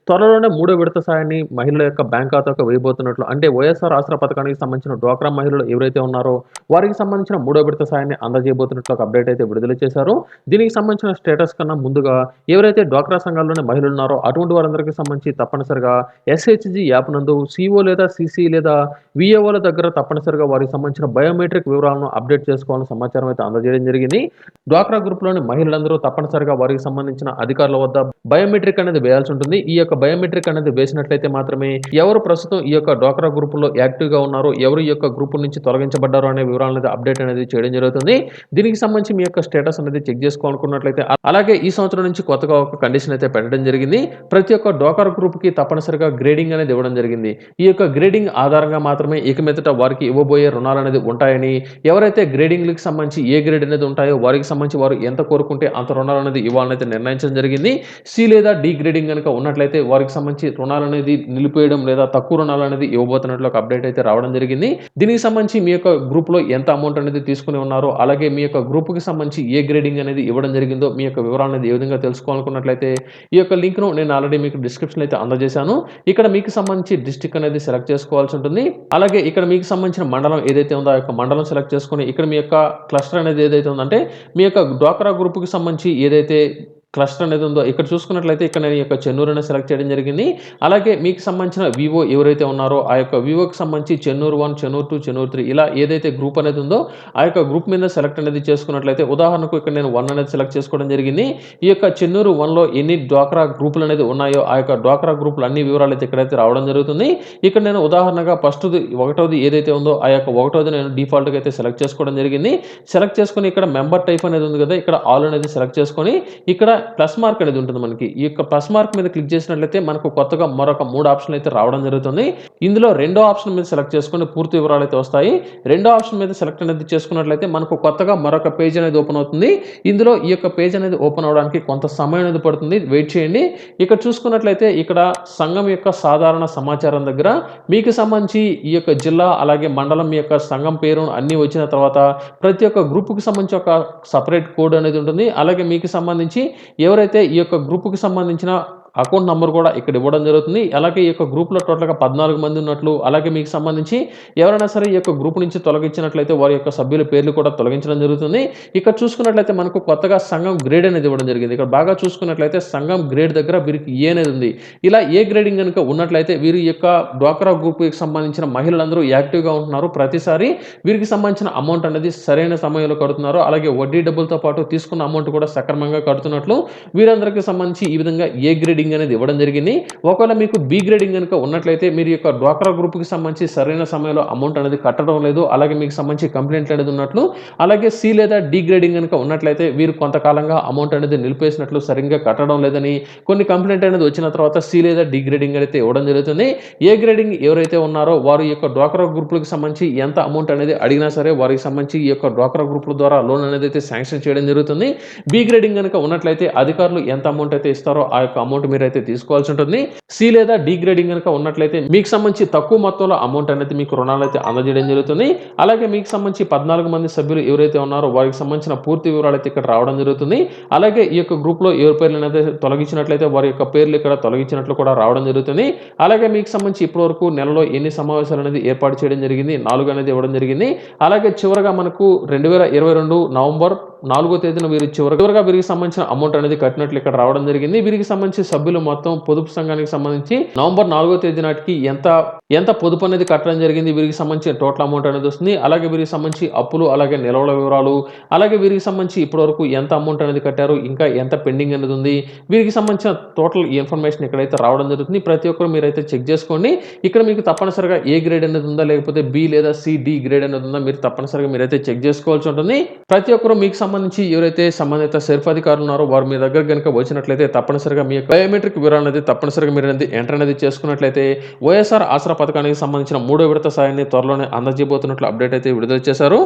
త్వరలోనే మూడో విడత సాయాన్ని మహిళల యొక్క బ్యాంక్ ఖాతాకు వేయబోతున్నట్లు అంటే వైఎస్ఆర్ ఆసరా పథకానికి సంబంధించిన డ్వాక్రా మహిళలు ఎవరైతే ఉన్నారో వారికి సంబంధించిన మూడో విడత సాయాన్ని అందజేయబోతున్నట్లు ఒక అప్డేట్ అయితే విడుదల చేశారు. దీనికి సంబంధించిన స్టేటస్ కన్నా ముందుగా ఎవరైతే డ్వాక్రా సంఘాల్లోని మహిళలు ఉన్నారో అటువంటి వారందరికీ సంబంధించి తప్పనిసరిగా ఎస్హెచ్జి యాప్ నందు సిఓ లేదా సిసి లేదా విఏఓల దగ్గర తప్పనిసరిగా వారికి సంబంధించిన బయోమెట్రిక్ వివరాలను అప్డేట్ చేసుకోవాలని సమాచారం అయితే అందజేయడం జరిగింది. డ్వాక్రా గ్రూప్‌లోని మహిళలందరూ తప్పనిసరిగా వారికి సంబంధించిన అధికారుల వద్ద బయోమెట్రిక్ అనేది వేయాల్సి ఉంటుంది. ఈ యొక్క బయోమెట్రిక్ అనేది వేసినట్లయితే మాత్రమే ఎవరు ప్రస్తుతం ఈ యొక్క డ్వాక్రా గ్రూపులో యాక్టివ్‌గా ఉన్నారో, ఎవరు ఈ యొక్క గ్రూప్ నుంచి తొలగించబడ్డారో అనే వివరాలనేది అప్డేట్ అనేది చేయడం జరుగుతుంది. దీనికి సంబంధించి మీ యొక్క స్టేటస్ అనేది చెక్ చేసుకోవాలనుకున్నట్లయితే అలాగే ఈ సంవత్సరం నుంచి కొత్తగా ఒక కండిషన్ అయితే పెట్టడం జరిగింది. ప్రతి ఒక్క డ్వాక్రా గ్రూప్‌కి తప్పనిసరిగా గ్రేడింగ్ అనేది ఇవ్వడం జరిగింది. ఈ యొక్క గ్రేడింగ్ ఆధారంగా మాత్రమే ఇక మీదట వారికి ఇవ్వబోయే రుణాలనేది ఉంటాయని, ఎవరైతే గ్రేడింగ్‌లకి సంబంధించి ఏ గ్రేడ్ అనేది ఉంటాయో వారికి సంబంధించి వారు ఎంత కోరుకుంటే అంత రుణాలనేది ఇవ్వాలనైతే నిర్ణయించడం జరిగింది. సి లేదా డి గ్రేడింగ్ గనుక ఉన్నట్లయితే వారికి సంబంధించి రుణాలనేది నిలిపేయడం లేదా తక్కువ రుణాలనేది ఇవ్వబోతున్నట్లు ఒక అప్డేట్ అయితే రావడం జరిగింది. దీనికి సంబంధించి మీ యొక్క గ్రూప్‌లో ఎంత అమౌంట్ అనేది తీసుకొని ఉన్నారో, అలాగే మీ యొక్క గ్రూప్‌కి సంబంధించి ఏ గ్రేడింగ్ అనేది ఇవ్వడం జరిగిందో, మీ యొక్క వివరాలనేది ఏ విధంగా తెలుసుకోవాలనుకున్నట్లయితే ఈ యొక్క లింక్‌ను నేను ఆల్రెడీ మీకు డిస్క్రిప్షన్‌లో అయితే అందజేశాను. ఇక్కడ మీకు సంబంధించి డిస్ట్రిక్ట్ అనేది సెలెక్ట్ చేసుకోవాల్సి ఉంటుంది. అలాగే ఇక్కడ మీకు సంబంధించిన మండలం ఏదైతే ఉందో ఆ యొక్క మండలం సెలెక్ట్ చేసుకొని ఇక్కడ మీ యొక్క క్లస్టర్ అనేది ఏదైతే ఉందంటే మీ యొక్క డ్వాక్రా గ్రూప్‌కి సంబంధించి ఏదైతే క్లస్టర్ అనేది ఉందో ఇక్కడ చూసుకున్నట్లయితే ఇక్కడ నేను ఈ యొక్క చెన్నూరు అనేది సెలెక్ట్ చేయడం జరిగింది. అలాగే మీకు సంబంధించిన వివో ఎవరైతే ఉన్నారో ఆ యొక్క వివోకి సంబంధించి చెన్నూరు 1, చెన్నూరు 2, చెన్నూరు 3 ఇలా ఏదైతే గ్రూప్ అనేది ఉందో ఆ యొక్క గ్రూప్ మీద సెలెక్ట్ అనేది చేసుకున్నట్లయితే ఉదాహరణకు ఇక్కడ నేను 1 అనేది సెలెక్ట్ చేసుకోవడం జరిగింది. ఈ యొక్క చెన్నూరు 1లో ఎన్ని డ్వాక్రా గ్రూపులు అనేది ఉన్నాయో ఆ యొక్క డ్వాక్రా గ్రూపులు అన్ని వివరాలు అయితే ఇక్కడైతే రావడం జరుగుతుంది. ఇక్కడ నేను ఉదాహరణగా ఒకటోది ఏదైతే ఉందో ఆ యొక్క ఒకటోది నేను డిఫాల్ట్‌గా అయితే సెలెక్ట్ చేసుకోవడం జరిగింది. సెలెక్ట్ చేసుకొని ఇక్కడ మెంబర్ టైప్ అనేది ఉంది కదా! ఇక్కడ ఆల్ అనేది సెలెక్ట్ చేసుకొని ఇక్కడ ప్లస్ మార్క్ అనేది ఉంటుంది మనకి. ఈ యొక్క ప్లస్ మార్క్ మీద క్లిక్ చేసినట్లయితే మనకు కొత్తగా మరొక 3 ఆప్షన్‌లు అయితే రావడం జరుగుతుంది. ఇందులో రెండో ఆప్షన్ మీద సెలెక్ట్ చేసుకొని పూర్తి వివరాలు అయితే వస్తాయి. రెండో ఆప్షన్ మీద సెలెక్ట్ అనేది చేసుకున్నట్లయితే మనకు కొత్తగా మరొక పేజ్ అనేది ఓపెన్ అవుతుంది. ఇందులో ఈ యొక్క పేజ్ అనేది ఓపెన్ అవ్వడానికి కొంత సమయం అనేది పడుతుంది. వెయిట్ చేయండి. ఇక్కడ చూసుకున్నట్లయితే ఇక్కడ సంఘం యొక్క సాధారణ సమాచారం దగ్గర మీకు సంబంధించి ఈ యొక్క జిల్లా అలాగే మండలం మీ యొక్క సంఘం పేరు అన్నీ వచ్చిన తర్వాత ప్రతి ఒక్క గ్రూప్‌కి సంబంధించి ఒక సెపరేట్ కోడ్ అనేది ఉంటుంది. అలాగే మీకు సంబంధించి ఎవరైతే ఈ యొక్క గ్రూప్‌కి సంబంధించిన అకౌంట్ నంబర్ కూడా ఇక్కడ ఇవ్వడం జరుగుతుంది. అలాగే ఈ యొక్క గ్రూప్‌లో టోటల్‌గా 14 మంది ఉన్నట్లు, అలాగే మీకు సంబంధించి ఎవరైనా సరే ఈ యొక్క గ్రూప్ నుంచి తొలగించినట్లయితే వారి యొక్క సభ్యుల పేర్లు కూడా తొలగించడం జరుగుతుంది. ఇక్కడ చూసుకున్నట్లయితే మనకు కొత్తగా సంఘం గ్రేడ్ అనేది ఇవ్వడం జరిగింది. ఇక్కడ బాగా చూసుకున్నట్లయితే సంఘం గ్రేడ్ దగ్గర వీరికి ఏ అనేది ఉంది. ఇలా ఏ గ్రేడింగ్ గనుక ఉన్నట్లయితే వీరి యొక్క డ్వాక్రా గ్రూప్‌కి సంబంధించిన మహిళలందరూ యాక్టివ్‌గా ఉంటున్నారు. ప్రతిసారి వీరికి సంబంధించిన అమౌంట్ అనేది సరైన సమయంలో కడుతున్నారు. అలాగే వడ్డీ డబ్బులతో పాటు తీసుకున్న అమౌంట్ కూడా సక్రమంగా కడుతున్నట్లు వీరందరికీ సంబంధించి ఈ విధంగా ఏ గ్రేడింగ్ అనేది ఇవ్వడం జరిగింది. ఒకవేళ మీకు బి గ్రేడింగ్ గనుక ఉన్నట్లయితే మీరు యొక్క డ్వాక్రా గ్రూప్‌కి సంబంధించి సరైన సమయంలో అమౌంట్ అనేది కట్టడం లేదు. అలాగే మీకు సంబంధించి కంప్లెయింట్లు అనేది ఉన్నట్లు. అలాగే సి లేదా డి గ్రేడింగ్ గనుక ఉన్నట్లయితే వీరు కొంతకాలంగా అమౌంట్ అనేది నిలిపేసినట్లు సరిగ్గా కట్టడం లేదని కొన్ని కంప్లెయింట్ అనేది వచ్చిన తర్వాత సి లేదా డి గ్రేడింగ్ అయితే ఇవ్వడం జరుగుతుంది. ఏ గ్రేడింగ్ ఎవరైతే ఉన్నారో వారు ఈ యొక్క డ్వాక్రా గ్రూప్‌లకు సంబంధించి ఎంత అమౌంట్ అనేది అడిగినా సరే వారికి సంబంధించి ఈ యొక్క డ్వాక్రా గ్రూప్‌ల ద్వారా లోన్ అనేది అయితే శాంక్షన్ చేయడం జరుగుతుంది. బి గ్రేడింగ్ గనుక ఉన్నట్లయితే అధికారులు ఎంత అమౌంట్ అయితే ఇస్తారో ఆ యొక్క అమౌంట్ మీరైతే తీసుకోవాల్సి ఉంటుంది. సి లేదా డి గ్రేడింగ్ గనుక ఉన్నట్లయితే మీకు సంబంధించి తక్కువ మొత్తంలో అమౌంట్ అనేది మీకు రుణాలైతే అందజేయడం జరుగుతుంది. అలాగే మీకు సంబంధించి 14 మంది సభ్యులు ఎవరైతే ఉన్నారో వారికి సంబంధించిన పూర్తి వివరాలు అయితే ఇక్కడ రావడం జరుగుతుంది. అలాగే ఈ యొక్క గ్రూప్‌లో ఎవరి పేర్లు అనేది తొలగించినట్లయితే వారి యొక్క పేర్లు ఇక్కడ తొలగించినట్లు కూడా రావడం జరుగుతుంది. అలాగే మీకు సంబంధించి ఇప్పటివరకు నెలలో ఎన్ని సమావేశాలు అనేది ఏర్పాటు చేయడం జరిగింది 4 అనేది ఇవ్వడం జరిగింది. అలాగే చివరగా మనకు 2022 నవంబర్ 4వ తేదీన వీరు చివరగా వీరికి సంబంధించిన అమౌంట్ అనేది కట్టినట్లు ఇక్కడ రావడం జరిగింది. వీరికి సంబంధించి సభ్యులు మొత్తం పొదుపు సంఘానికి సంబంధించి నవంబర్ 4వ తేదీ నాటికి ఎంత పొదుపు అనేది కట్టడం జరిగింది వీరికి సంబంధించిన టోటల్ అమౌంట్ అనేది వస్తుంది. అలాగే వీరికి సంబంధించి అప్పులు అలాగే నిల్వల వివరాలు అలాగే వీరికి సంబంధించి ఇప్పటివరకు ఎంత అమౌంట్ అనేది కట్టారు ఇంకా ఎంత పెండింగ్ అనేది ఉంది వీరికి సంబంధించిన టోటల్ ఇన్ఫర్మేషన్ ఇక్కడైతే రావడం జరుగుతుంది. ప్రతి ఒక్కరు మీరైతే చెక్ చేసుకోండి. ఇక్కడ మీకు తప్పనిసరిగా ఏ గ్రేడ్ అనేది ఉందా లేకపోతే బి లేదా సి డి గ్రేడ్ అనేది ఉందా మీరు తప్పనిసరిగా మీరైతే చెక్ చేసుకోవాల్సి ఉంటుంది. ప్రతి ఒక్కరు మీకు సంబంధించి ఎవరైతే సంబంధిత సెర్ఫ్ అధికారులు ఉన్నారో వారు మీ దగ్గర కనుక వచ్చినట్లయితే తప్పనిసరిగా మీ యొక్క బయోమెట్రిక్ వివరాలు అనేది తప్పనిసరిగా మీరు అనేది ఎంటర్ అనేది చేసుకున్నట్లయితే వైఎస్ఆర్ ఆసరా పథకానికి సంబంధించిన మూడో విడత సాయాన్ని త్వరలోనే అందజేయబోతున్నట్లు అప్డేట్ అయితే విడుదల చేశారు.